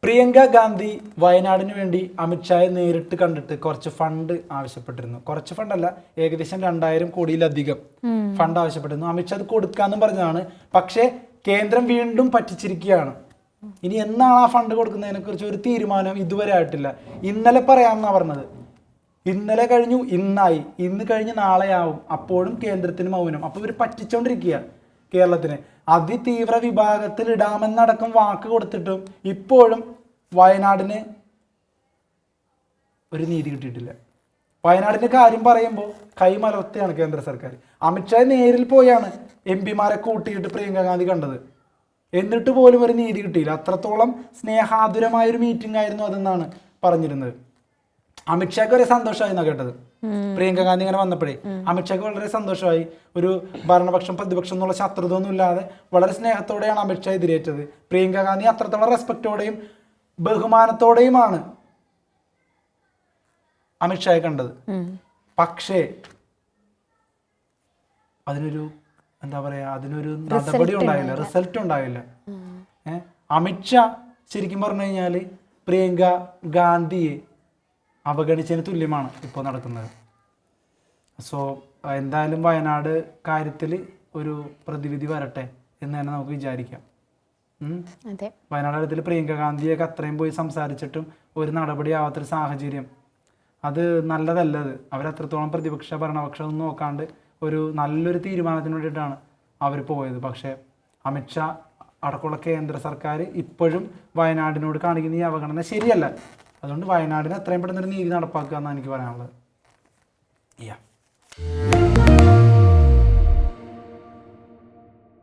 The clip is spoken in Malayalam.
പ്രിയങ്ക ഗാന്ധി വയനാടിന് വേണ്ടി അമിത്ഷായെ നേരിട്ട് കണ്ടിട്ട് കുറച്ച് ഫണ്ട് ആവശ്യപ്പെട്ടിരുന്നു. കുറച്ച് ഫണ്ടല്ല, ഏകദേശം 2000 കോടിയിലധികം ഫണ്ട് ആവശ്യപ്പെട്ടിരുന്നു. അമിത്ഷാ അത് കൊടുക്കാന്നും പറഞ്ഞതാണ്. പക്ഷേ കേന്ദ്രം വീണ്ടും പറ്റിച്ചിരിക്കുകയാണ്. ഇനി എന്നാണ് ആ ഫണ്ട് കൊടുക്കുന്നതിനെ കുറിച്ച് ഒരു തീരുമാനം ഇതുവരെ ആയിട്ടില്ല. ഇന്നലെ പറയാമെന്നാണ് പറഞ്ഞത്. ഇന്നലെ കഴിഞ്ഞു, ഇന്നായി, ഇന്ന് കഴിഞ്ഞ് നാളെയാവും. അപ്പോഴും കേന്ദ്രത്തിന് മൗനം. അപ്പോൾ ഇവർ പറ്റിച്ചോണ്ടിരിക്കുക കേരളത്തിന്. അതിതീവ്ര വിഭാഗത്തിൽ ഇടാമെന്നടക്കം വാക്ക് കൊടുത്തിട്ടും ഇപ്പോഴും വയനാടിന് ഒരു നീതി കിട്ടിയിട്ടില്ല. വയനാടിന്റെ കാര്യം പറയുമ്പോൾ കൈമലർത്തുകയാണ് കേന്ദ്ര സർക്കാർ. അമിത്ഷാ നേരിൽ പോയാണ് MP-മാരെ കൂട്ടിയിട്ട് പ്രിയങ്ക ഗാന്ധി കണ്ടത്. എന്നിട്ട് പോലും ഒരു നീതി കിട്ടിയില്ല. അത്രത്തോളം സ്നേഹാതുരമായൊരു മീറ്റിംഗ് ആയിരുന്നു അതെന്നാണ് പറഞ്ഞിരുന്നത്. അമിത്ഷാക്ക് വരെ സന്തോഷമായി എന്നാണ് കേട്ടത്. പ്രിയങ്ക ഗാന്ധി ഇങ്ങനെ വന്നപ്പോഴേ അമിത്ഷാക്ക് വളരെ സന്തോഷമായി. ഒരു ഭരണപക്ഷം പ്രതിപക്ഷം എന്നുള്ള ശത്രുതൊന്നും ഇല്ലാതെ വളരെ സ്നേഹത്തോടെയാണ് അമിത്ഷാ എതിരേറ്റത്. പ്രിയങ്ക ഗാന്ധി അത്രത്തോളം റെസ്പെക്റ്റോടെയും ബഹുമാനത്തോടെയുമാണ് അമിത്ഷായെ കണ്ടത്. പക്ഷേ അതിനൊരു എന്താ പറയാ, അതിനൊരു നടപടി ഉണ്ടായില്ല, റിസൾട്ട് ഉണ്ടായില്ല. അമിത്ഷാ ശരിക്കും പറഞ്ഞു കഴിഞ്ഞാൽ പ്രിയങ്ക ഗാന്ധിയെ അവഗണിച്ചതിന് തുല്യമാണ് ഇപ്പോൾ നടക്കുന്നത്. സോ എന്തായാലും വയനാട് കാര്യത്തിൽ ഒരു പ്രതിവിധി വരട്ടെ എന്ന് തന്നെ നമുക്ക് വിചാരിക്കാം. വയനാട് കാര്യത്തിൽ പ്രിയങ്ക ഗാന്ധിയൊക്കെ അത്രയും പോയി സംസാരിച്ചിട്ടും ഒരു നടപടി ആവാത്തൊരു സാഹചര്യം, അത് നല്ലതല്ലത്. അവരത്രത്തോളം പ്രതിപക്ഷ ഭരണപക്ഷം ഒന്നും നോക്കാണ്ട് ഒരു നല്ലൊരു തീരുമാനത്തിന് വേണ്ടിയിട്ടാണ് അവർ പോയത്. പക്ഷേ അമിത്ഷാ അടക്കമുള്ള കേന്ദ്ര സർക്കാർ ഇപ്പോഴും വയനാടിനോട് കാണിക്കുന്ന ഈ അവഗണന ശരിയല്ല. അതുകൊണ്ട് വയനാടിന് എത്രയും പെട്ടെന്നൊരു നീതി നടപ്പാക്കുക എന്നാണ് എനിക്ക് പറയാനുള്ളത്.